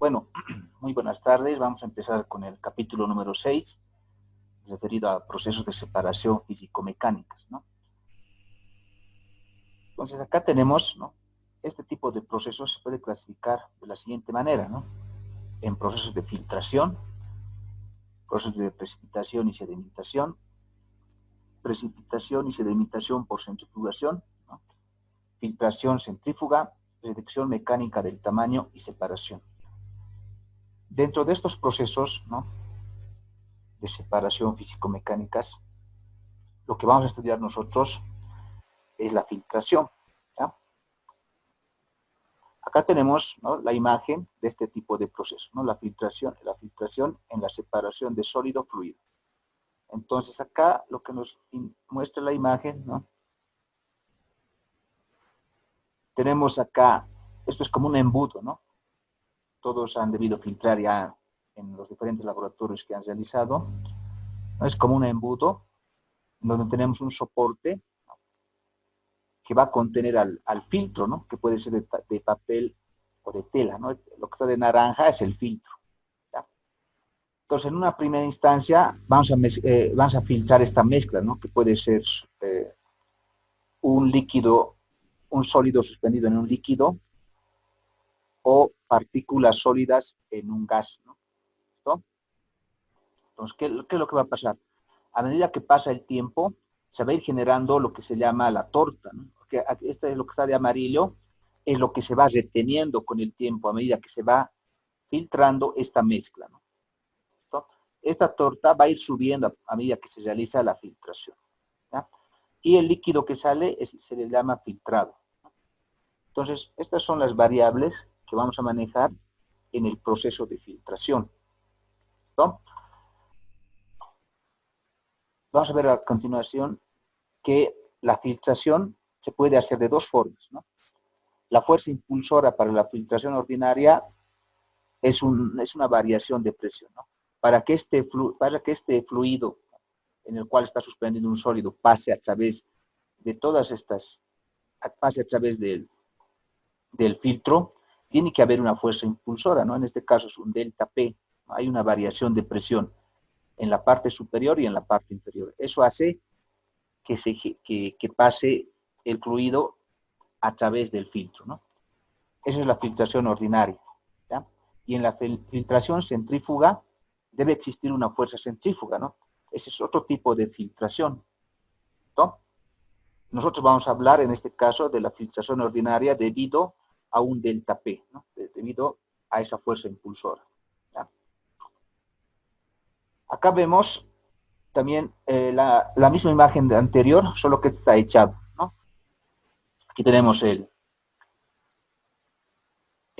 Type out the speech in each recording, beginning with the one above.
Bueno, muy buenas tardes. Vamos a empezar con el capítulo número 6, referido a procesos de separación físico-mecánicas, ¿no? Entonces, acá tenemos, ¿no? Este tipo de procesos se puede clasificar de la siguiente manera, ¿no? En procesos de filtración, procesos de precipitación y sedimentación por centrifugación, ¿no? Filtración centrífuga, reducción mecánica del tamaño y separación. Dentro de estos procesos, ¿no?, de separación físico-mecánicas, lo que vamos a estudiar nosotros es la filtración, ¿ya? Acá tenemos, ¿no?, la imagen de este tipo de proceso, ¿no? La filtración en la separación de sólido-fluido. Entonces acá lo que nos muestra la imagen, ¿no?, tenemos acá, esto es como un embudo, ¿no? Todos han debido filtrar ya en los diferentes laboratorios que han realizado, ¿no? Es como un embudo donde tenemos un soporte, ¿no?, que va a contener al filtro, ¿no?, que puede ser de papel o de tela, ¿no? Lo que está de naranja es el filtro, ¿ya? Entonces, en una primera instancia, vamos a filtrar esta mezcla, ¿no?, que puede ser un líquido, un sólido suspendido en un líquido o partículas sólidas en un gas, ¿no? ¿Listo? Entonces, ¿qué es lo que va a pasar? A medida que pasa el tiempo, se va a ir generando lo que se llama la torta, ¿no? Porque este es lo que está de amarillo, es lo que se va reteniendo con el tiempo a medida que se va filtrando esta mezcla, ¿no? ¿Listo? Esta torta va a ir subiendo a medida que se realiza la filtración, ¿ya? Y el líquido que sale se le llama filtrado, ¿no? Entonces, estas son las variables que vamos a manejar en el proceso de filtración, ¿listo? Vamos a ver a continuación que la filtración se puede hacer de dos formas, ¿no? La fuerza impulsora para la filtración ordinaria es una variación de presión, ¿no? Para que este fluido en el cual está suspendido un sólido pase a través de pase a través del filtro, tiene que haber una fuerza impulsora, ¿no? En este caso es un delta P, ¿no? Hay una variación de presión en la parte superior y en la parte inferior. Eso hace que pase el fluido a través del filtro, ¿no? Esa es la filtración ordinaria, ¿ya? Y en la filtración centrífuga debe existir una fuerza centrífuga, ¿no? Ese es otro tipo de filtración, ¿no? Nosotros vamos a hablar en este caso de la filtración ordinaria debido a un delta P, ¿no? Debido a esa fuerza impulsora, ¿ya? Acá vemos también la misma imagen de anterior, solo que está echado, ¿no? Aquí tenemos el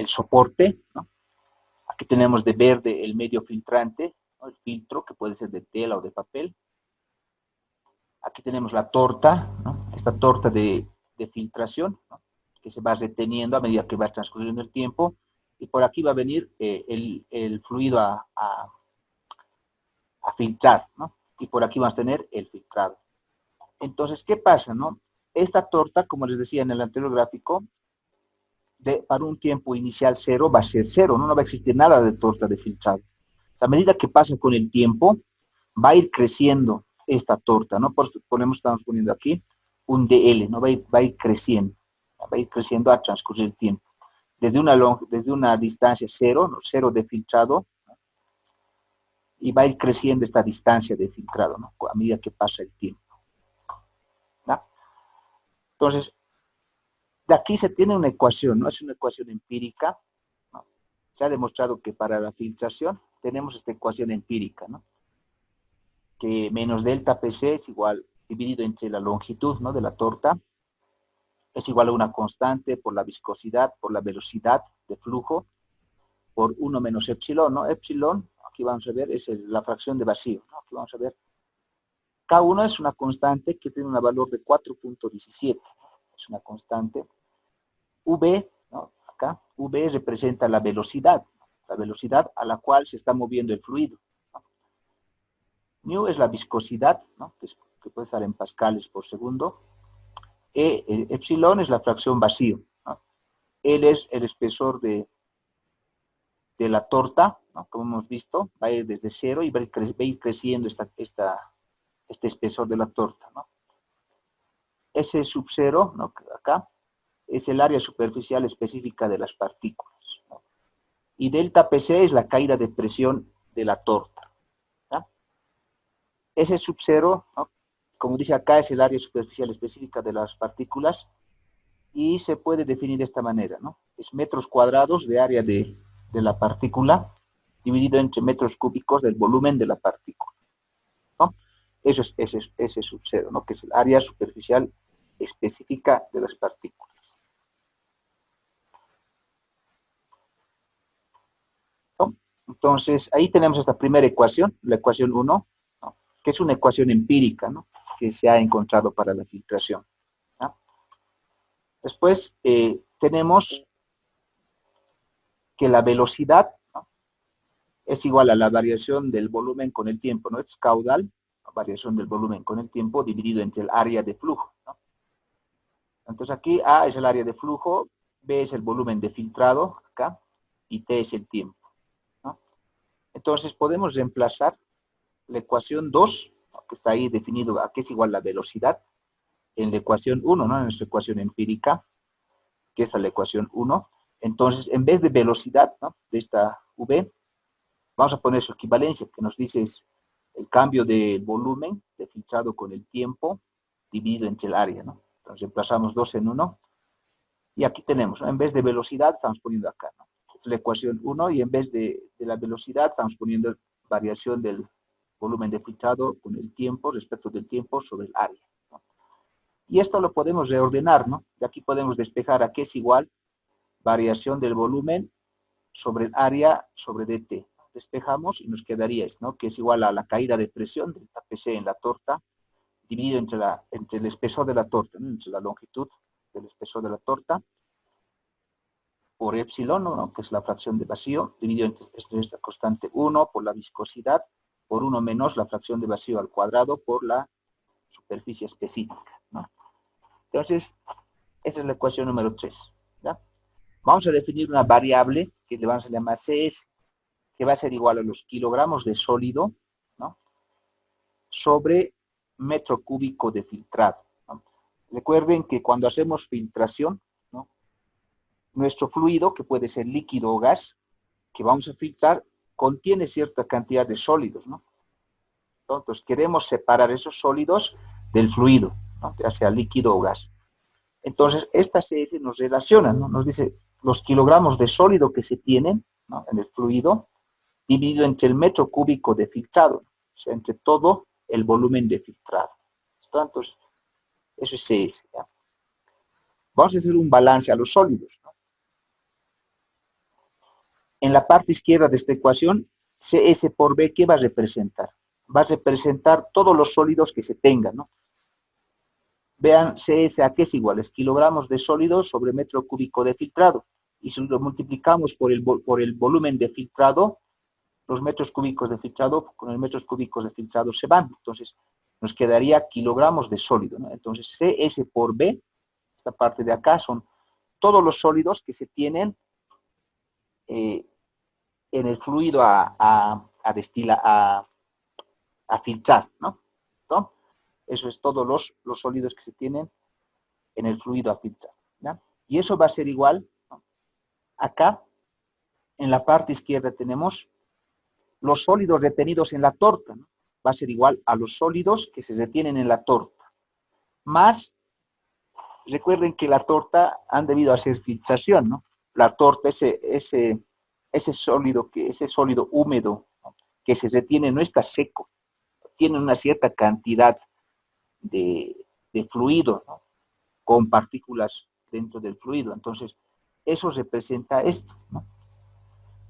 soporte, ¿no? Aquí tenemos de verde el medio filtrante, ¿no?, el filtro, que puede ser de tela o de papel. Aquí tenemos la torta, ¿no?, esta torta de filtración, ¿no?, que se va reteniendo a medida que va transcurriendo el tiempo. Y por aquí va a venir el fluido a filtrar, ¿no? Y por aquí vamos a tener el filtrado. Entonces, ¿qué pasa, no? Esta torta, como les decía en el anterior gráfico, para un tiempo inicial cero va a ser cero, ¿no? No va a existir nada de torta de filtrado. A medida que pasa con el tiempo, va a ir creciendo esta torta, ¿no? Por eso estamos poniendo aquí un DL, ¿no? Va a ir creciendo, a transcurrir el tiempo. Desde una distancia cero, ¿no?, cero de filtrado, ¿no?, y va a ir creciendo esta distancia de filtrado, ¿no?, a medida que pasa el tiempo, ¿no? Entonces, de aquí se tiene una ecuación, ¿no? Es una ecuación empírica, ¿no? Se ha demostrado que para la filtración tenemos esta ecuación empírica, ¿no?, que menos delta PC es igual, dividido entre la longitud, ¿no?, de la torta, es igual a una constante por la viscosidad, por la velocidad de flujo, por 1 menos epsilon, ¿no? Epsilon, aquí vamos a ver, es la fracción de vacío, ¿no? Aquí vamos a ver. K1 es una constante que tiene un valor de 4.17, es una constante. V, ¿no?, acá, V representa la velocidad a la cual se está moviendo el fluido, ¿no? Mu es la viscosidad, ¿no?, que puede estar en pascales por segundo. Epsilon es la fracción vacío, ¿no? L es el espesor de la torta, ¿no? Como hemos visto, va a ir desde 0 y va a ir creciendo este espesor de la torta, ¿no? Ese sub 0, ¿no? Acá, es el área superficial específica de las partículas, ¿no? Y delta PC es la caída de presión de la torta, ¿no? Ese sub 0, ¿no? Como dice acá, es el área superficial específica de las partículas y se puede definir de esta manera, ¿no? Es metros cuadrados de área de la partícula dividido entre metros cúbicos del volumen de la partícula, ¿no? Eso es ese sub 0, ¿no? Que es el área superficial específica de las partículas, ¿no? Entonces, ahí tenemos esta primera ecuación, la ecuación 1, ¿no? Que es una ecuación empírica, ¿no? Que se ha encontrado para la filtración, ¿no? Después tenemos que la velocidad, ¿no? Es igual a la variación del volumen con el tiempo, ¿no? Es caudal, la variación del volumen con el tiempo dividido entre el área de flujo, ¿no? Entonces aquí A es el área de flujo, B es el volumen de filtrado, acá, y T es el tiempo, ¿no? Entonces podemos reemplazar la ecuación 2, ¿no? Que está ahí definido a qué es igual la velocidad, en la ecuación 1, ¿no? En nuestra ecuación empírica, que es la ecuación 1. Entonces, en vez de velocidad, ¿no? De esta V, vamos a poner su equivalencia, que nos dice es el cambio de volumen de filtrado con el tiempo dividido entre el área, ¿no? Entonces reemplazamos 2 en 1 y aquí tenemos, ¿no? En vez de velocidad estamos poniendo acá, ¿no? Es la ecuación 1 y en vez de la velocidad estamos poniendo variación del volumen de filtrado con el tiempo respecto del tiempo sobre el área, ¿no? Y esto lo podemos reordenar, ¿no? De aquí podemos despejar a qué es igual variación del volumen sobre el área sobre dt. Despejamos y nos quedaría esto, ¿no? Que es igual a la caída de presión del PC en la torta, dividido entre el espesor de la torta, ¿no? Entre la longitud del espesor de la torta, por epsilon, ¿no? Que es la fracción de vacío, dividido entre esta constante 1 por la viscosidad, por 1 menos la fracción de vacío al cuadrado por la superficie específica, ¿no? Entonces, esa es la ecuación número 3, ¿ya? Vamos a definir una variable que le vamos a llamar CS, que va a ser igual a los kilogramos de sólido, ¿no? Sobre metro cúbico de filtrado, ¿no? Recuerden que cuando hacemos filtración, ¿no? Nuestro fluido, que puede ser líquido o gas, que vamos a filtrar, contiene cierta cantidad de sólidos, ¿no? Entonces queremos separar esos sólidos del fluido, ¿no? Ya sea líquido o gas. Entonces, esta CS nos relaciona, ¿no? Nos dice los kilogramos de sólido que se tienen, ¿no? En el fluido, dividido entre el metro cúbico de filtrado, o sea, entre todo el volumen de filtrado. Entonces, eso es CS, ¿ya? Vamos a hacer un balance a los sólidos, ¿no? En la parte izquierda de esta ecuación, CS por B, ¿qué va a representar? Va a representar todos los sólidos que se tengan, ¿no? Vean, CS a qué es igual, es kilogramos de sólido sobre metro cúbico de filtrado. Y si lo multiplicamos por el volumen de filtrado, los metros cúbicos de filtrado con los metros cúbicos de filtrado se van. Entonces, nos quedaría kilogramos de sólido, ¿no? Entonces, CS por B, esta parte de acá, son todos los sólidos que se tienen en el fluido a filtrar, ¿no? ¿No? Eso es todos los sólidos que se tienen en el fluido a filtrar, ¿no? Y eso va a ser igual, ¿no? Acá, en la parte izquierda tenemos los sólidos retenidos en la torta, ¿no? Va a ser igual a los sólidos que se retienen en la torta, más, recuerden que la torta han debido hacer filtración, ¿no? La torta, ese sólido húmedo, ¿no? Que se retiene no está seco, tiene una cierta cantidad de fluido, ¿no? Con partículas dentro del fluido. Entonces, eso representa esto, ¿no?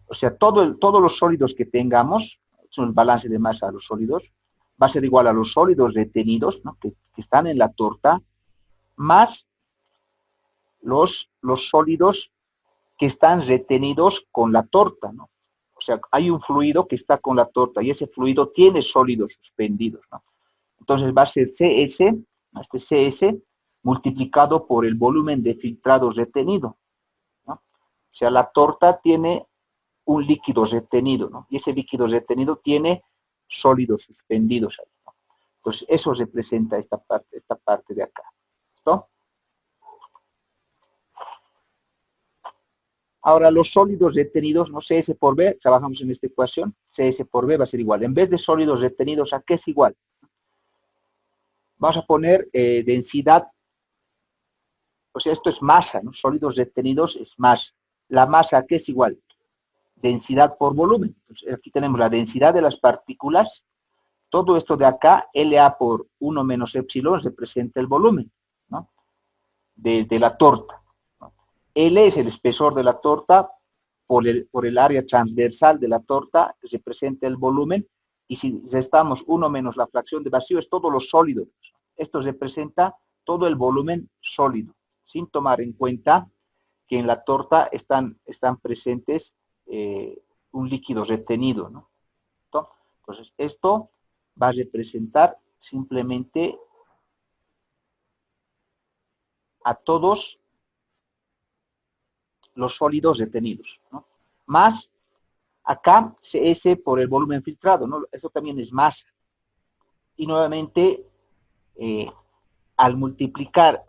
O sea, todos los sólidos que tengamos, son el balance de masa a los sólidos, va a ser igual a los sólidos retenidos, ¿no? que están en la torta, más los sólidos que están retenidos con la torta, ¿no? O sea, hay un fluido que está con la torta y ese fluido tiene sólidos suspendidos, ¿no? Entonces va a ser CS, este CS, multiplicado por el volumen de filtrado retenido, ¿no? O sea, la torta tiene un líquido retenido, ¿no? Y ese líquido retenido tiene sólidos suspendidos ahí, ¿no? Entonces, eso representa esta parte de acá. ¿Listo? Ahora, los sólidos retenidos, ¿no? CS por B, trabajamos en esta ecuación, CS por B va a ser igual. En vez de sólidos retenidos, ¿a qué es igual? Vamos a poner densidad, o sea, esto es masa, ¿no? Sólidos retenidos es masa. La masa, ¿a qué es igual? Densidad por volumen. Entonces, aquí tenemos la densidad de las partículas. Todo esto de acá, LA por 1 menos epsilon, representa el volumen, ¿no? de la torta, ¿no? L es el espesor de la torta por el área transversal de la torta, que representa el volumen, y si restamos 1 menos la fracción de vacío, es todo lo sólido. Esto representa todo el volumen sólido, sin tomar en cuenta que en la torta están presentes un líquido retenido, ¿no? Entonces, esto va a representar simplemente a todos los sólidos retenidos, ¿no? Más acá CS por el volumen filtrado, ¿no? Eso también es masa. Y nuevamente, al multiplicar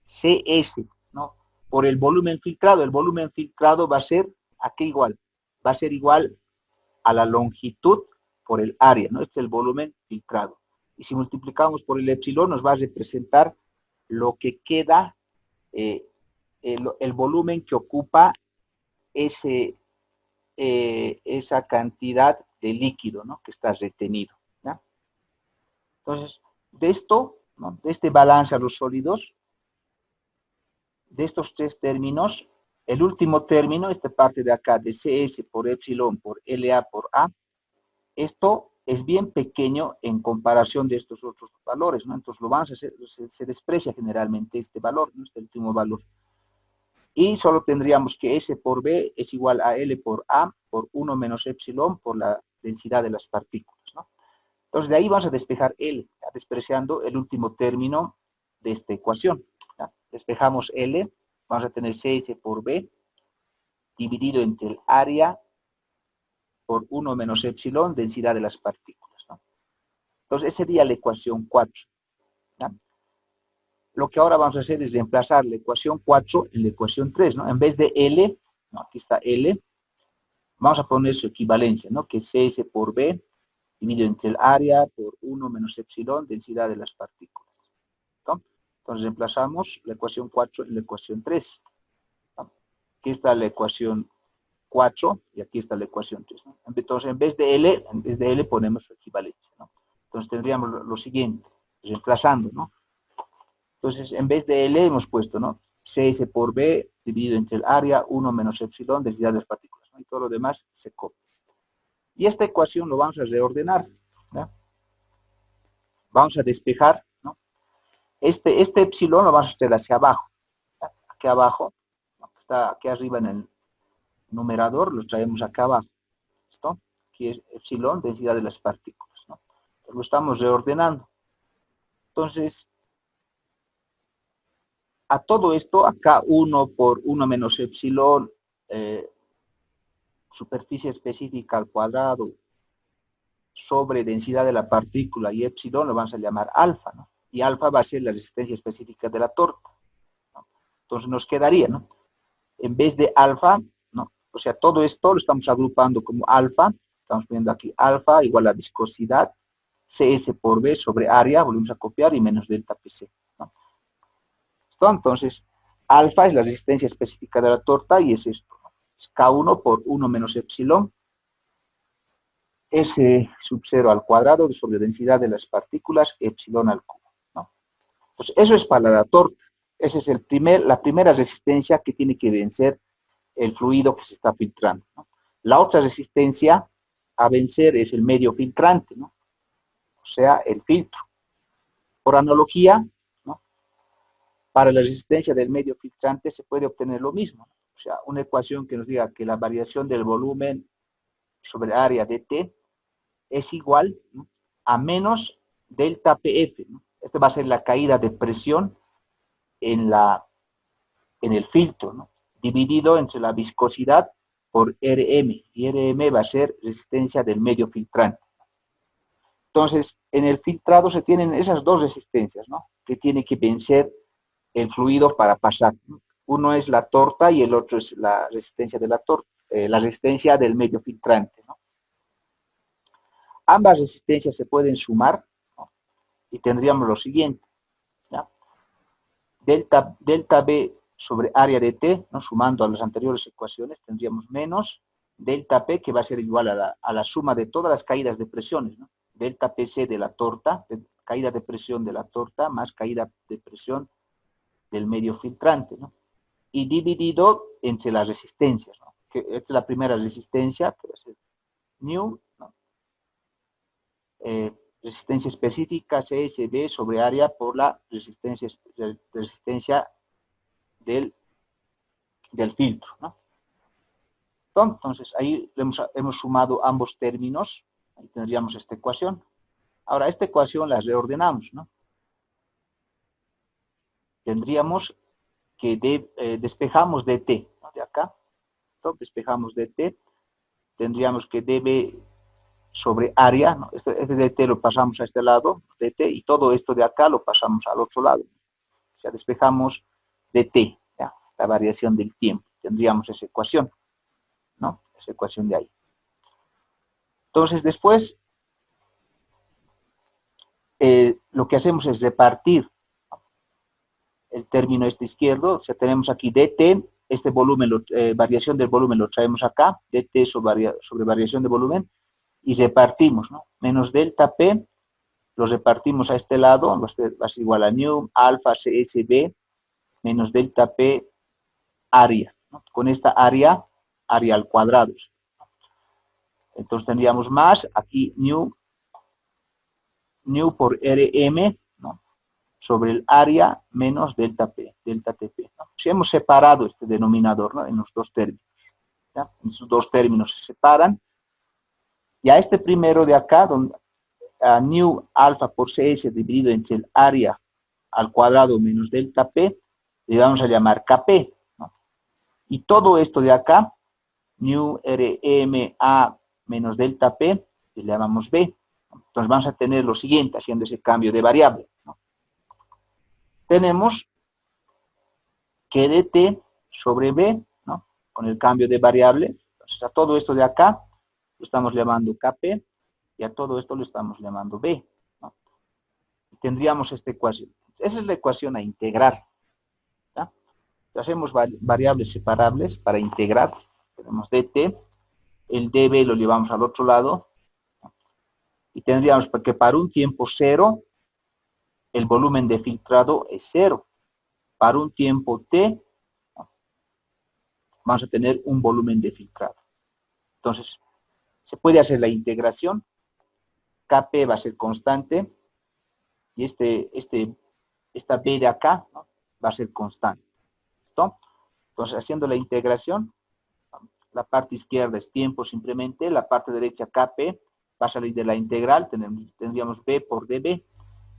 CS, ¿no? por el volumen filtrado va a ser, ¿a qué igual? Va a ser igual a la longitud por el área, ¿no? Este es el volumen filtrado. Y si multiplicamos por el epsilon, nos va a representar lo que queda, el volumen que ocupa esa cantidad de líquido, ¿no? que está retenido. ¿ya? Entonces, de esto, ¿no? de este balance a los sólidos, de estos tres términos, el último término, esta parte de acá, de CS por epsilon por LA por A, esto es bien pequeño en comparación de estos otros valores, ¿no? Entonces lo vamos a hacer, se desprecia generalmente este valor, ¿no? Este último valor. Y solo tendríamos que S por B es igual a L por A por 1 menos epsilon por la densidad de las partículas, ¿no? Entonces de ahí vamos a despejar L, ¿ya? Despreciando el último término de esta ecuación. ¿ya? Despejamos L, vamos a tener CS por B dividido entre el área por 1 menos epsilon, densidad de las partículas. ¿no? Entonces, esa sería la ecuación 4. ¿ya? Lo que ahora vamos a hacer es reemplazar la ecuación 4 en la ecuación 3. ¿no? En vez de L, ¿no? aquí está L, vamos a poner su equivalencia, ¿no? que es CS por B dividido entre el área por 1 menos epsilon, densidad de las partículas. ¿no? Entonces, reemplazamos la ecuación 4 en la ecuación 3. ¿no? Aquí está la ecuación 4 y aquí está la ecuación 3. ¿no? Entonces, en vez de L ponemos su equivalencia. ¿no? Entonces, tendríamos lo siguiente, reemplazando, ¿no? Entonces, en vez de L hemos puesto, ¿no? CS por B dividido entre el área 1 menos epsilon, densidad de las partículas. ¿no? Y todo lo demás se copia. Y esta ecuación lo vamos a reordenar. ¿no? Vamos a despejar, ¿no? Este epsilon lo vamos a hacer hacia abajo. ¿no? Aquí abajo, ¿no? está aquí arriba en el numerador, lo traemos acá abajo. ¿Listo? Aquí es epsilon, densidad de las partículas. ¿no? Entonces, lo estamos reordenando. Entonces, a todo esto, acá 1 por 1 menos epsilon, superficie específica al cuadrado, sobre densidad de la partícula y epsilon lo vamos a llamar alfa, ¿no? Y alfa va a ser la resistencia específica de la torta. ¿no? Entonces nos quedaría, ¿no? En vez de alfa, ¿no? O sea, todo esto lo estamos agrupando como alfa, estamos poniendo aquí alfa igual a viscosidad, CS por B sobre área, volvemos a copiar, y menos delta PC. ¿no? Entonces, alfa es la resistencia específica de la torta y es esto. ¿no? Es K1 por 1 menos epsilon, S sub 0 al cuadrado sobre densidad de las partículas, epsilon al cubo. ¿no? Entonces, eso es para la torta. Esa es la primera resistencia que tiene que vencer el fluido que se está filtrando. ¿no? La otra resistencia a vencer es el medio filtrante, ¿no? o sea, el filtro. Por analogía, ¿no? para la resistencia del medio filtrante se puede obtener lo mismo. ¿no? O sea, una ecuación que nos diga que la variación del volumen sobre área de T es igual, ¿no? a menos delta PF. ¿no? Esta va a ser la caída de presión en el filtro, ¿no? dividido entre la viscosidad por RM, y RM va a ser resistencia del medio filtrante. Entonces, en el filtrado se tienen esas dos resistencias, ¿no? Que tiene que vencer el fluido para pasar. Uno es la torta y el otro es la resistencia de la torta, la resistencia del medio filtrante, ¿no? Ambas resistencias se pueden sumar, ¿no? Y tendríamos lo siguiente, ¿ya? Delta B sobre área de T, ¿no? Sumando a las anteriores ecuaciones, tendríamos menos delta P, que va a ser igual a la suma de todas las caídas de presiones, ¿no? Delta PC de la torta, caída de presión de la torta, más caída de presión del medio filtrante, ¿no? Y dividido entre las resistencias, ¿no? Que esta es la primera resistencia, que va a ser nu, ¿no? Resistencia específica CSB sobre área por la resistencia del filtro, ¿no? Entonces, ahí hemos sumado ambos términos, ahí tendríamos esta ecuación. Ahora, esta ecuación la reordenamos, ¿no? Tendríamos que despejamos dt, ¿no? De acá, ¿no? Despejamos dt, tendríamos que db sobre área, ¿no? Este dt lo pasamos a este lado, dt, y todo esto de acá lo pasamos al otro lado. O sea, despejamos dt, ¿ya? La variación del tiempo. Tendríamos esa ecuación, ¿no? Esa ecuación de ahí. Entonces, después, lo que hacemos es repartir el término este izquierdo. O sea, tenemos aquí dt, este volumen, variación del volumen lo traemos acá, dt sobre variación de volumen, y repartimos, ¿no? Menos delta P, lo repartimos a este lado, va a ser igual a nu, alfa, CSB, menos delta P, área, ¿no? Con esta área al cuadrado. Entonces tendríamos más, aquí nu por RM, ¿no? Sobre el área menos delta P, delta TP, ¿no? Si hemos separado este denominador, ¿no? En los dos términos, ¿ya? Esos dos términos se separan, y a este primero de acá, donde a nu alfa por CS dividido entre el área al cuadrado menos delta P, le vamos a llamar Kp, ¿no? Y todo esto de acá, nu RMA menos delta P, le llamamos B. Entonces vamos a tener lo siguiente, haciendo ese cambio de variable, ¿no? Tenemos que dt sobre B, ¿no? Con el cambio de variable. Entonces a todo esto de acá lo estamos llamando Kp, y a todo esto lo estamos llamando B, ¿no? Y tendríamos esta ecuación. Esa es la ecuación a integrar, ¿ya? Hacemos variables separables para integrar. Tenemos dt, el db lo llevamos al otro lado, ¿no? Y tendríamos que para un tiempo cero, el volumen de filtrado es cero. Para un tiempo t, ¿no? Vamos a tener un volumen de filtrado. Entonces, se puede hacer la integración. Kp va a ser constante, y esta b de acá, ¿no? Va a ser constante. ¿Listo? Entonces, haciendo la integración, la parte izquierda es tiempo simplemente, la parte derecha Kp va a salir de la integral, tendríamos b por db,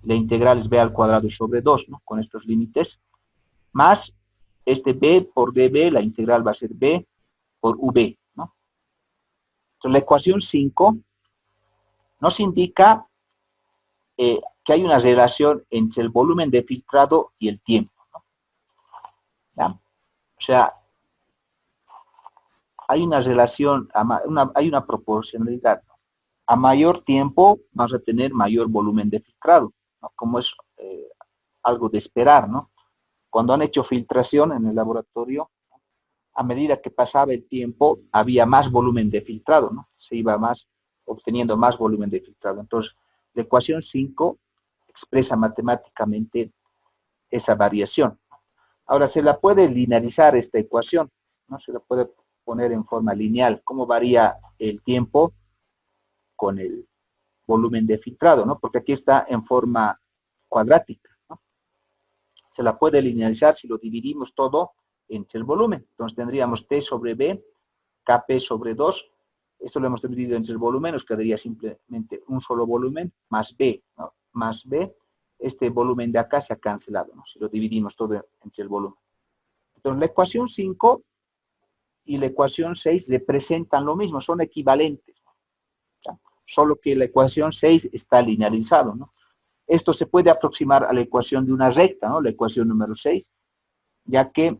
la integral es b al cuadrado sobre 2, ¿no? Con estos límites, más este b por db, la integral va a ser b por v, ¿no? Entonces, la ecuación 5 nos indica que hay una relación entre el volumen de filtrado y el tiempo, ¿no? ¿Ya? O sea, hay una relación, hay una proporcionalidad, ¿no? A mayor tiempo vamos a tener mayor volumen de filtrado, ¿no? Como es algo de esperar, ¿no? Cuando han hecho filtración en el laboratorio, a medida que pasaba el tiempo, había más volumen de filtrado, ¿no? Se iba obteniendo más volumen de filtrado. Entonces, la ecuación 5 expresa matemáticamente esa variación. Ahora, se la puede linearizar esta ecuación, ¿no? Se la puede poner en forma lineal. ¿Cómo varía el tiempo con el volumen de filtrado, ¿no? Porque aquí está en forma cuadrática, ¿no? Se la puede linearizar si lo dividimos todo entre el volumen. Entonces tendríamos T sobre B, Kp sobre 2. Esto lo hemos dividido entre el volumen, nos quedaría simplemente un solo volumen, más B, ¿no? Más B. Este volumen de acá se ha cancelado, ¿no? Si lo dividimos todo entre el volumen. Entonces la ecuación 5 y la ecuación 6 representan lo mismo, son equivalentes, ¿ya? Solo que la ecuación 6 está linearizado, ¿no? Esto se puede aproximar a la ecuación de una recta, ¿no? La ecuación número 6, ya que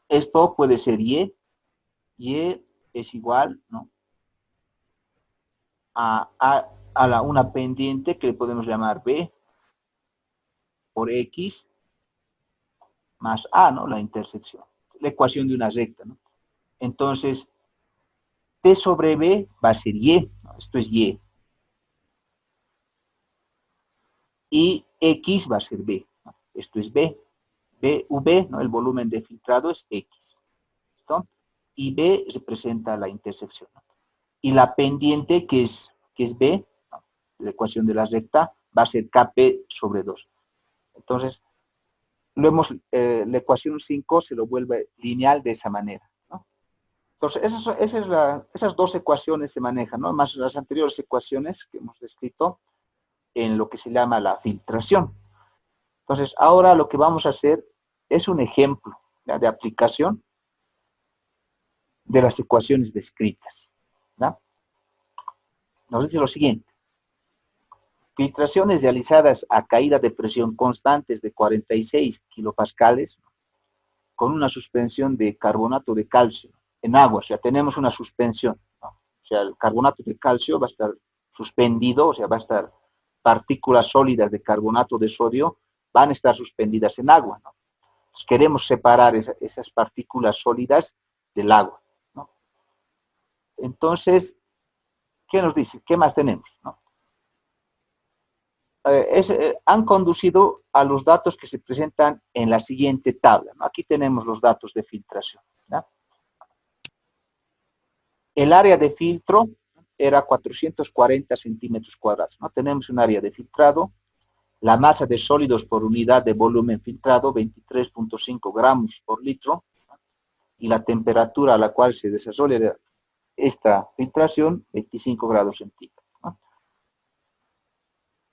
esto puede ser y es igual, ¿no?, a una pendiente que le podemos llamar b por x más a, ¿no?, la intersección, la ecuación de una recta, ¿no? Entonces, t sobre b va a ser y, ¿no? Esto es y x va a ser b, ¿no? Esto es b, v, ¿no?, el volumen de filtrado es x, ¿listo? Y b representa la intersección, ¿no? Y la pendiente que es b, ¿no?, la ecuación de la recta, va a ser kp sobre 2. Entonces, la ecuación 5 se lo vuelve lineal de esa manera, ¿no? Entonces, esas dos ecuaciones se manejan, ¿no?, más las anteriores ecuaciones que hemos descrito en lo que se llama la filtración. Entonces, ahora lo que vamos a hacer es un ejemplo, ¿ya?, de aplicación de las ecuaciones descritas, ¿ya? Nos dice lo siguiente: filtraciones realizadas a caída de presión constantes de 46 kilopascales con una suspensión de carbonato de calcio en agua. O sea, tenemos una suspensión, ¿no? O sea, el carbonato de calcio va a estar suspendido, o sea, va a estar partículas sólidas de carbonato de sodio, van a estar suspendidas en agua, ¿no? Entonces, queremos separar esas partículas sólidas del agua, ¿no? Entonces, ¿qué nos dice? ¿Qué más tenemos, no? Han conducido a los datos que se presentan en la siguiente tabla, ¿no? Aquí tenemos los datos de filtración, ¿no? El área de filtro era 440 centímetros cuadrados, ¿no? Tenemos un área de filtrado, la masa de sólidos por unidad de volumen filtrado, 23.5 gramos por litro, ¿no?, y la temperatura a la cual se desarrolla esta filtración, 25 grados centígrados, ¿no?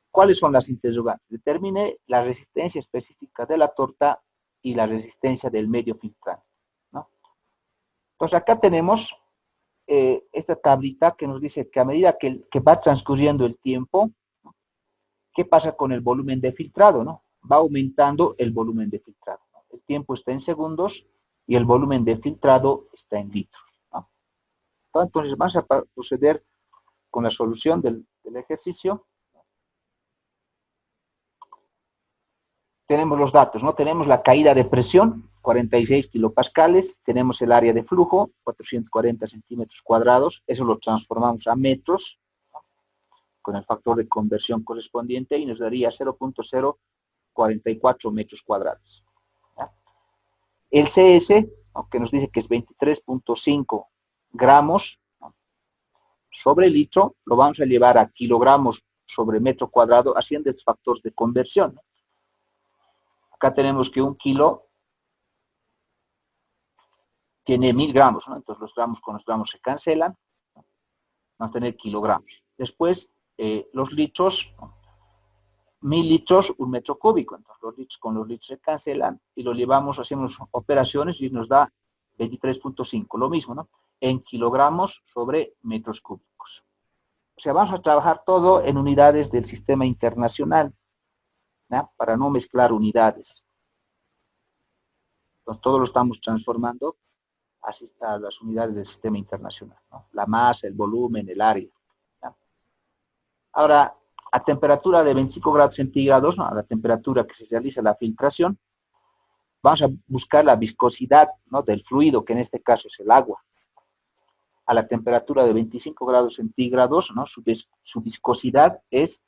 ¿Cuáles son las interrogantes? Determine la resistencia específica de la torta y la resistencia del medio filtrante, ¿no? Entonces acá tenemos esta tablita que nos dice que a medida que va transcurriendo el tiempo, ¿no?, ¿qué pasa con el volumen de filtrado, no? Va aumentando el volumen de filtrado, ¿no? El tiempo está en segundos y el volumen de filtrado está en litros, ¿no? Entonces vamos a proceder con la solución del ejercicio. Tenemos los datos, ¿no? Tenemos la caída de presión, 46 kilopascales, tenemos el área de flujo, 440 centímetros cuadrados, eso lo transformamos a metros, ¿no?, con el factor de conversión correspondiente y nos daría 0.044 metros cuadrados, ¿ya? El CS, ¿no?, que nos dice que es 23.5 gramos, ¿no?, sobre litro, lo vamos a llevar a kilogramos sobre metro cuadrado, haciendo el factor de conversión, ¿no? Acá tenemos que un kilo tiene 1000 gramos, ¿no? Entonces los gramos con los gramos se cancelan, ¿no?, vamos a tener kilogramos. Después, los litros, ¿no?, 1000 litros, un metro cúbico, entonces los litros con los litros se cancelan y lo llevamos, hacemos operaciones y nos da 23.5, lo mismo, ¿no?, en kilogramos sobre metros cúbicos. O sea, vamos a trabajar todo en unidades del sistema internacional, ¿no?, para no mezclar unidades. Entonces todo lo estamos transformando así están las unidades del sistema internacional, ¿no?, la masa, el volumen, el área, ¿no? Ahora, a temperatura de 25 grados centígrados, ¿no?, a la temperatura que se realiza la filtración, vamos a buscar la viscosidad, ¿no?, del fluido, que en este caso es el agua. A la temperatura de 25 grados centígrados, ¿no?, su viscosidad es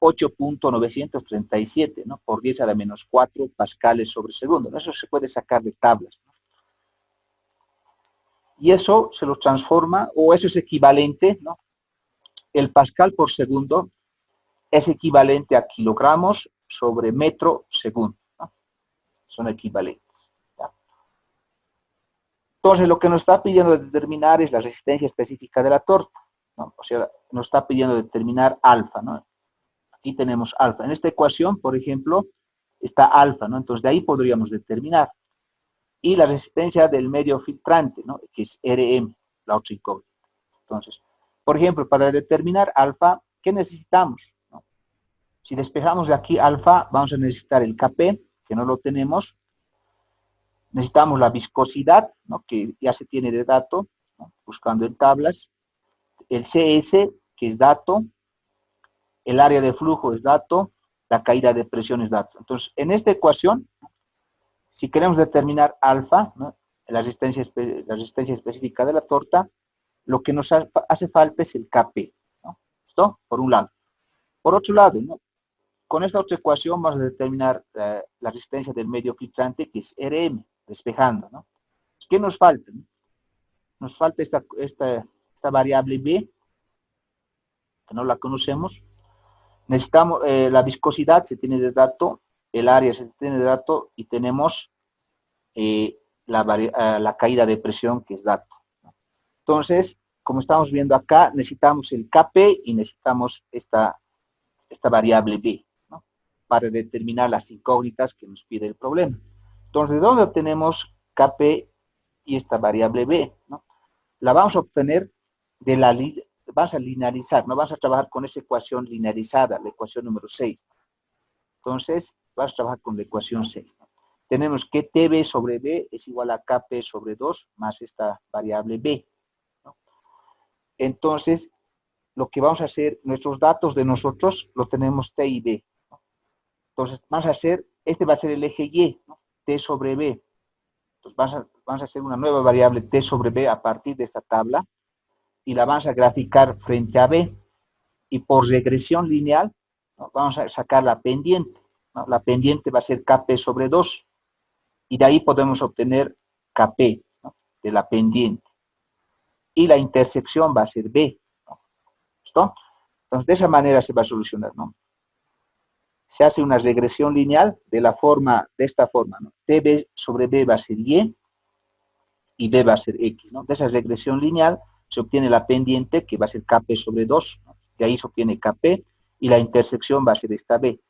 8.937, ¿no?, por 10 a la menos 4 pascales sobre segundo, ¿no? Eso se puede sacar de tablas, ¿no? Y eso se lo transforma, o eso es equivalente, ¿no?, el pascal por segundo es equivalente a kilogramos sobre metro segundo, ¿no? Son equivalentes, ¿ya? Entonces, lo que nos está pidiendo determinar es la resistencia específica de la torta, ¿no? O sea, nos está pidiendo determinar alfa, ¿no? Aquí tenemos alfa. En esta ecuación, por ejemplo, está alfa, ¿no? Entonces, de ahí podríamos determinar. y la resistencia del medio filtrante, ¿no? Que es RM, la otra incógnita. Entonces, por ejemplo, para determinar alfa, ¿qué necesitamos? ¿No? Si despejamos de aquí alfa, vamos a necesitar el Kp, que no lo tenemos. Necesitamos la viscosidad, ¿no? Que ya se tiene de dato, ¿no? Buscando en tablas. El CS, que es dato. El área de flujo es dato. La caída de presión es dato. Entonces, en esta ecuación, si queremos determinar alfa, ¿no? la resistencia específica de la torta, lo que nos hace falta es el Kp, ¿no? ¿Esto? Por un lado. Por otro lado, ¿no? Con esta otra ecuación vamos a determinar la resistencia del medio filtrante, que es RM, despejando, ¿no? ¿Qué nos falta? ¿No? Nos falta esta variable B, que no la conocemos. Necesitamos la viscosidad, se tiene de dato, el área se tiene de dato, y tenemos la caída de presión, que es dato. Entonces, como estamos viendo acá, necesitamos el Kp y necesitamos esta variable B, ¿no? Para determinar las incógnitas que nos pide el problema. Entonces, ¿de dónde obtenemos Kp y esta variable B? ¿No? La vamos a obtener vamos a linearizar, no vamos a trabajar con esa ecuación linearizada, la ecuación número 6. Entonces, vamos a trabajar con la ecuación 6. ¿No? Tenemos que TB sobre B es igual a Kp sobre 2 más esta variable B. ¿No? Entonces, lo que vamos a hacer, nuestros datos de nosotros lo tenemos T y B. ¿No? Entonces, vamos a hacer, este va a ser el eje Y, ¿no? T sobre B. Entonces, vamos a hacer una nueva variable T sobre B a partir de esta tabla y la vamos a graficar frente a B. Y por regresión lineal, ¿no? Vamos a sacar la pendiente, ¿no? La pendiente va a ser Kp sobre 2. Y de ahí podemos obtener Kp, ¿no? De la pendiente. Y la intersección va a ser B. ¿No? ¿Listo? Entonces, de esa manera se va a solucionar, ¿no? Se hace una regresión lineal de esta forma, ¿no? TB sobre B va a ser y B va a ser X, ¿no? De esa regresión lineal se obtiene la pendiente, que va a ser Kp sobre 2, ¿no? De ahí se obtiene Kp, y la intersección va a ser esta B.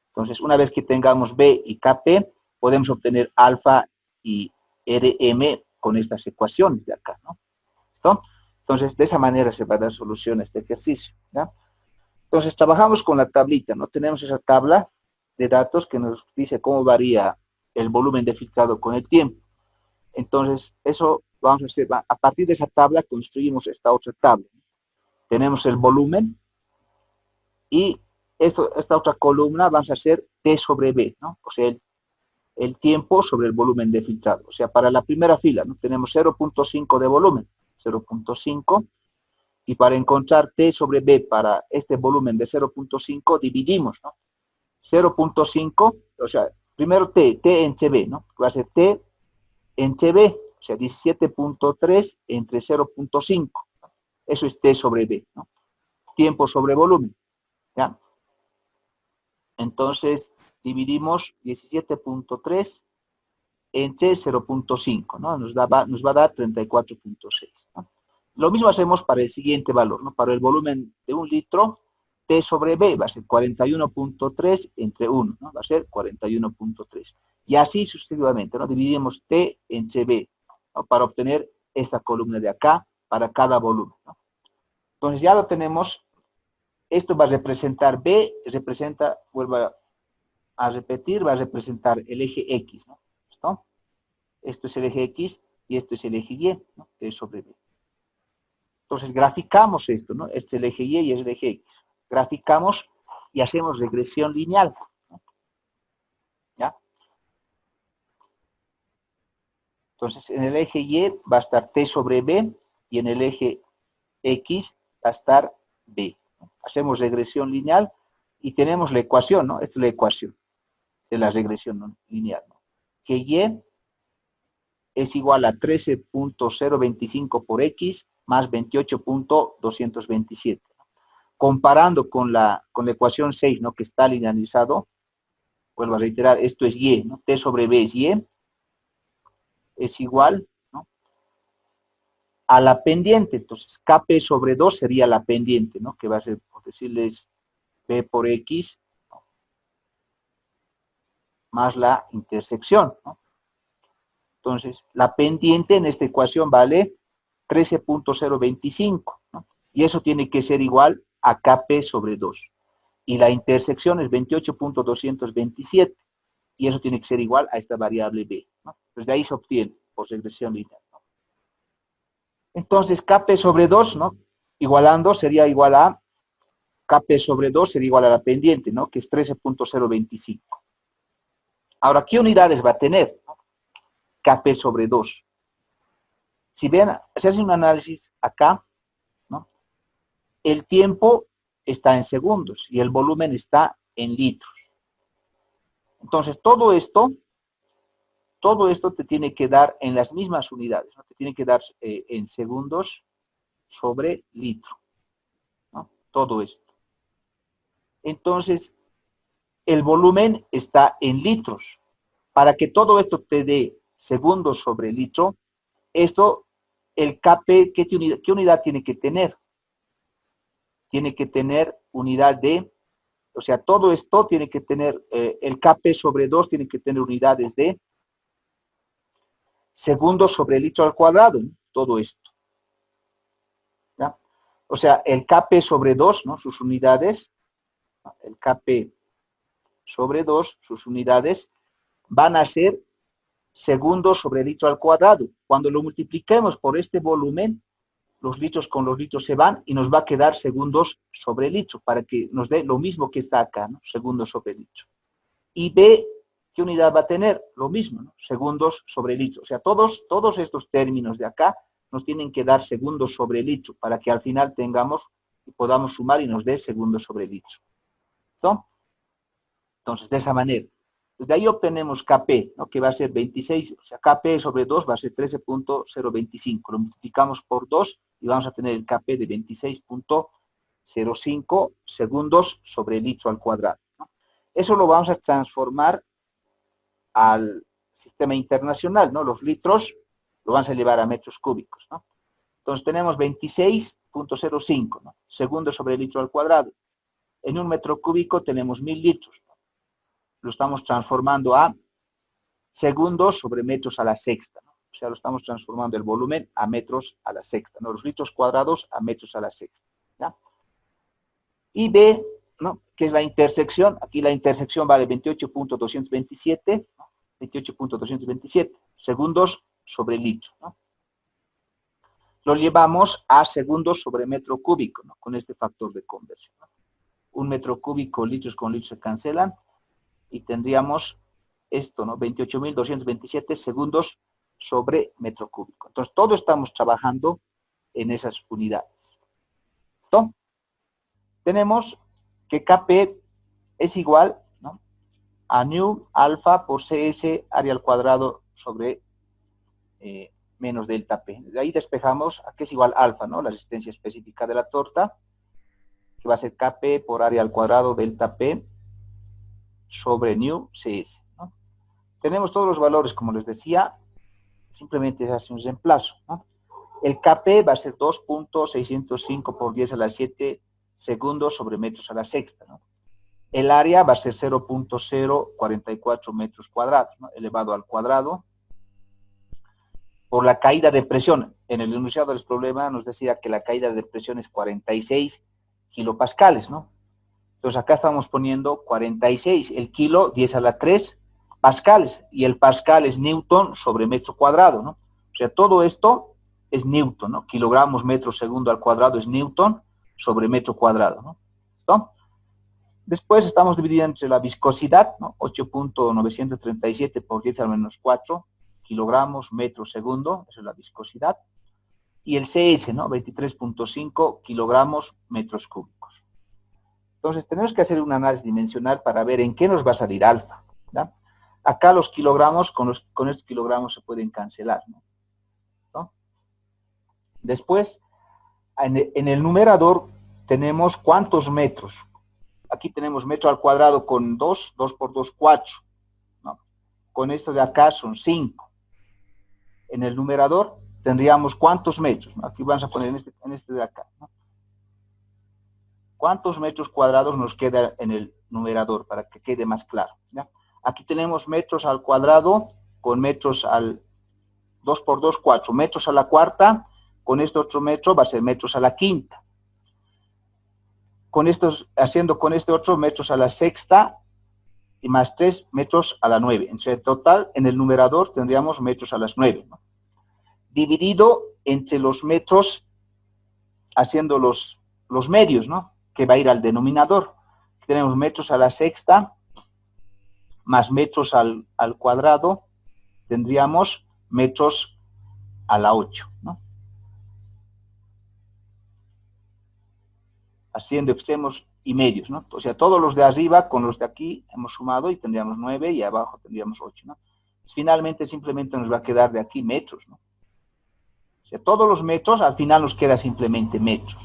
Entonces, una vez que tengamos B y Kp, podemos obtener alfa y Rm con estas ecuaciones de acá, ¿no? ¿Listo? Entonces, de esa manera se va a dar solución a este ejercicio, ¿ya? Entonces, trabajamos con la tablita, ¿no? Tenemos esa tabla de datos que nos dice cómo varía el volumen de filtrado con el tiempo. Entonces, eso vamos a hacer, a partir de esa tabla construimos esta otra tabla. Tenemos el volumen y esta otra columna vamos a hacer T sobre B, ¿no? O sea, el tiempo sobre el volumen de filtrado. O sea, para la primera fila, ¿no? Tenemos 0.5 de volumen, 0.5, y para encontrar T sobre B para este volumen de 0.5 dividimos, ¿no? 0.5, o sea, primero T entre B, ¿no? Va a ser T entre B, o sea, 17.3 entre 0.5. Eso es T sobre B, ¿no? Tiempo sobre volumen, ¿ya? Entonces, dividimos 17.3 entre 0.5, ¿no? Nos va a dar 34.6, ¿no? Lo mismo hacemos para el siguiente valor, ¿no? Para el volumen de 1 litro, T sobre B va a ser 41.3 entre 1, ¿no? Va a ser 41.3. Y así sucesivamente, ¿no? Dividimos T entre B, ¿no? Para obtener esta columna de acá para cada volumen, ¿no? Entonces ya lo tenemos. Esto va a representar B, vuelvo a repetir, va a representar el eje X, ¿no? ¿Listo? Esto es el eje X y esto es el eje Y, ¿no? T sobre B. Entonces graficamos esto, ¿no? Este es el eje Y es el eje X. Graficamos y hacemos regresión lineal, ¿no? ¿Ya? Entonces en el eje Y va a estar T sobre B y en el eje X va a estar B, ¿no? Hacemos regresión lineal y tenemos la ecuación, ¿no? Esta es la ecuación de la regresión, ¿no? Lineal, ¿no? Que Y es igual a 13.025 por X más 28.227. Comparando con la ecuación 6, ¿no? Que está linealizado, vuelvo a reiterar, esto es Y, ¿no? T sobre B es Y, es igual, ¿no? A la pendiente. Entonces, Kp sobre 2 sería la pendiente, ¿no? Que va a ser, por decirles, B por X, ¿no? Más la intersección, ¿no? Entonces, la pendiente en esta ecuación vale 13.025, ¿no? Y eso tiene que ser igual a Kp sobre 2. Y la intersección es 28.227. Y eso tiene que ser igual a esta variable b, ¿no? Pues de ahí se obtiene por regresión lineal, ¿no? Entonces, Kp sobre 2, ¿no? Igualando sería igual a Kp sobre 2 sería igual a la pendiente, ¿no? Que es 13.025. Ahora, ¿qué unidades va a tener, ¿no? Kp sobre 2. Si ven, se hace un análisis acá, ¿no? El tiempo está en segundos y el volumen está en litros. Entonces, todo esto te tiene que dar en las mismas unidades, ¿no? Te tiene que dar en segundos sobre litro, ¿no? Todo esto. Entonces, el volumen está en litros. Para que todo esto te dé segundos sobre litro, esto, el Kp, ¿qué unidad tiene que tener? Tiene que tener unidad de, o sea, todo esto tiene que tener, el Kp sobre 2 tiene que tener unidades de segundos sobre litro al cuadrado, ¿no? Todo esto, ¿ya? O sea, el Kp sobre 2, ¿no? Sus unidades, el Kp sobre 2, sus unidades, van a ser segundos sobre litro al cuadrado. Cuando lo multipliquemos por este volumen, los litros con los litros se van y nos va a quedar segundos sobre litro, para que nos dé lo mismo que está acá, ¿no? Segundos sobre litro. Y B, ¿qué unidad va a tener? Lo mismo, ¿no? Segundos sobre litro. O sea, todos estos términos de acá nos tienen que dar segundos sobre litro, para que al final tengamos y podamos sumar y nos dé segundos sobre litro. ¿No? Entonces, de esa manera. De ahí obtenemos Kp, ¿no? Que va a ser 26, o sea, Kp sobre 2 va a ser 13.025. Lo multiplicamos por 2 y vamos a tener el Kp de 26.05 segundos sobre litro al cuadrado, ¿no? Eso lo vamos a transformar al sistema internacional, ¿no? Los litros lo vamos a llevar a metros cúbicos, ¿no? Entonces tenemos 26.05, ¿no? Segundos sobre litro al cuadrado. En un metro cúbico tenemos 1000 litros, ¿no? Lo estamos transformando a segundos sobre metros a la sexta, ¿no? O sea, lo estamos transformando el volumen a metros a la sexta, ¿no? Los litros cuadrados a metros a la sexta, ¿ya? Y B, ¿no? Que es la intersección. Aquí la intersección vale 28.227, ¿no? 28.227 segundos sobre litro, ¿no? Lo llevamos a segundos sobre metro cúbico, ¿no? Con este factor de conversión, ¿no? Un metro cúbico, litros con litros se cancelan, y tendríamos esto, ¿no? 28.227 segundos sobre metro cúbico. Entonces, todo estamos trabajando en esas unidades. ¿Listo? Tenemos que Kp es igual, ¿no? A nu alfa por Cs área al cuadrado sobre menos delta P. De ahí despejamos a que es igual alfa, ¿no? La resistencia específica de la torta, que va a ser Kp por área al cuadrado delta P sobre nu Cs, ¿no? Tenemos todos los valores, como les decía, simplemente se hace un reemplazo, ¿no? El Kp va a ser 2.605 por 10 a la 7 segundos sobre metros a la sexta, ¿no? El área va a ser 0.044 metros cuadrados, ¿no? Elevado al cuadrado. Por la caída de presión, en el enunciado del problema nos decía que la caída de presión es 46 kilopascales, ¿no? Entonces acá estamos poniendo 46, el kilo 10 a la 3 pascales, y el pascal es newton sobre metro cuadrado, ¿no? O sea, todo esto es newton, ¿no? Kilogramos metro segundo al cuadrado es newton sobre metro cuadrado, ¿no? ¿Listo? Después estamos dividiendo entre la viscosidad, ¿no? 8.937 por 10 al menos 4 kilogramos metro segundo, esa es la viscosidad, y el CS, ¿no? 23.5 kilogramos metros cúbicos. Entonces, tenemos que hacer un análisis dimensional para ver en qué nos va a salir alfa, ¿ya? Acá los kilogramos, con estos kilogramos se pueden cancelar, ¿no? ¿No? Después, en el numerador tenemos cuántos metros. Aquí tenemos metro al cuadrado con 2 por 2, 4, ¿no? Con esto de acá son 5. En el numerador tendríamos cuántos metros, ¿no? Aquí vamos a poner en este de acá, ¿no? ¿Cuántos metros cuadrados nos queda en el numerador para que quede más claro, ¿ya? Aquí tenemos metros al cuadrado con metros al 2 por 2, 4 metros a la cuarta, con este otro metro va a ser metros a la quinta. Con estos, haciendo con este otro metros a la sexta, y más 3 metros a la 9. Entonces, en total, en el numerador tendríamos metros a las 9, ¿no? Dividido entre los metros, haciendo los medios, ¿no? Que va a ir al denominador. Tenemos metros a la sexta, más metros al cuadrado, tendríamos metros a la 8, ¿no? Haciendo extremos y medios, ¿no? O sea, todos los de arriba con los de aquí hemos sumado y tendríamos 9 y abajo tendríamos 8, ¿no? Finalmente simplemente nos va a quedar de aquí metros, ¿no? O sea, todos los metros, al final nos queda simplemente metros,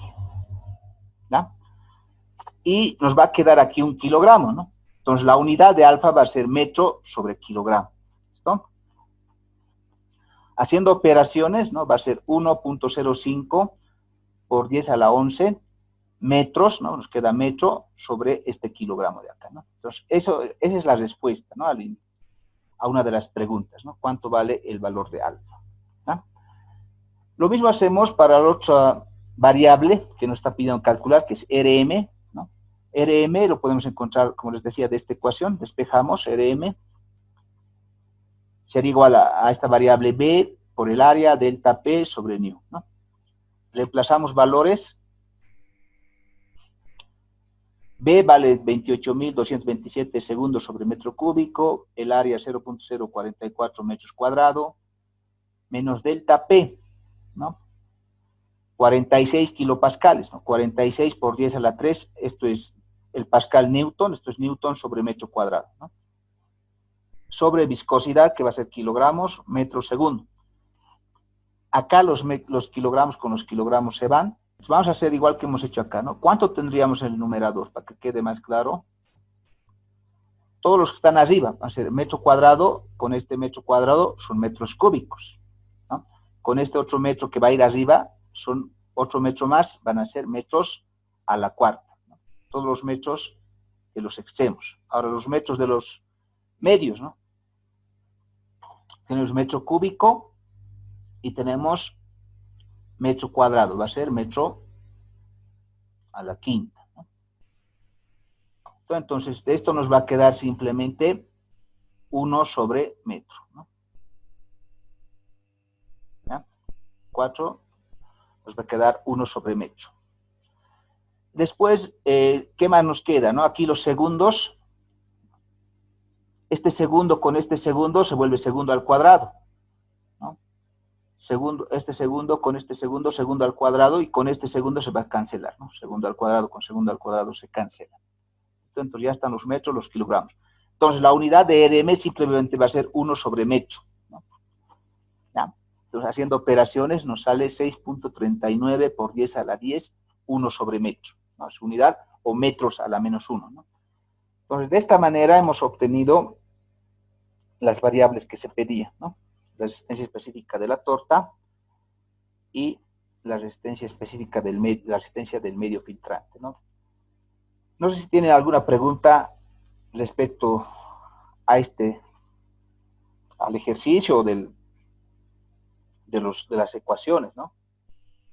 ¿no? Y nos va a quedar aquí un kilogramo, ¿no? Entonces la unidad de alfa va a ser metro sobre kilogramo, ¿listo? Haciendo operaciones, ¿no? Va a ser 1.05 por 10 a la 11 metros, ¿no? Nos queda metro sobre este kilogramo de acá, ¿no? Entonces, esa es la respuesta, ¿no? A una de las preguntas, ¿no? ¿Cuánto vale el valor de alfa? ¿No? Lo mismo hacemos para la otra variable que nos está pidiendo calcular, que es RM, ¿no? RM lo podemos encontrar, como les decía, de esta ecuación. Despejamos RM. Sería igual a esta variable B por el área delta P sobre nu, ¿no? Reemplazamos valores. B vale 28.227 segundos sobre metro cúbico, el área 0.044 metros cuadrados, menos delta P, ¿no? 46 kilopascales, ¿no? 46 por 10 a la 3, esto es el pascal newton, esto es newton sobre metro cuadrado, ¿no? Sobre viscosidad, que va a ser kilogramos, metro segundo. Acá los kilogramos con los kilogramos se van. Vamos a hacer igual que hemos hecho acá, ¿no? ¿Cuánto tendríamos en el numerador? Para que quede más claro. Todos los que están arriba van a ser metro cuadrado, con este metro cuadrado son metros cúbicos, ¿no? Con este otro metro que va a ir arriba, son otro metro más, van a ser metros a la cuarta, ¿no? Todos los metros de los extremos. Ahora los metros de los medios, ¿no? Tenemos metro cúbico y tenemos metro cuadrado, va a ser metro a la quinta, ¿no? Entonces, de esto nos va a quedar simplemente 1 sobre metro, ¿no? ¿Ya? 4 nos va a quedar 1 sobre metro. Después, ¿qué más nos queda, no? Aquí los segundos. Este segundo con este segundo se vuelve segundo al cuadrado, ¿no? Este segundo con este segundo, segundo al cuadrado, y con este segundo se va a cancelar, ¿no? Segundo al cuadrado con segundo al cuadrado se cancela. Entonces ya están los metros, los kilogramos. Entonces la unidad de RM simplemente va a ser 1 sobre metro, ¿no? ¿Ya? Entonces haciendo operaciones nos sale 6.39 por 10 a la 10, 1 sobre metro, ¿no? Es unidad, o metros a la menos 1, ¿no? Entonces de esta manera hemos obtenido las variables que se pedían, ¿no? La resistencia específica de la torta y la resistencia específica del medio filtrante, ¿no? No sé si tienen alguna pregunta respecto a al ejercicio de las ecuaciones, ¿no?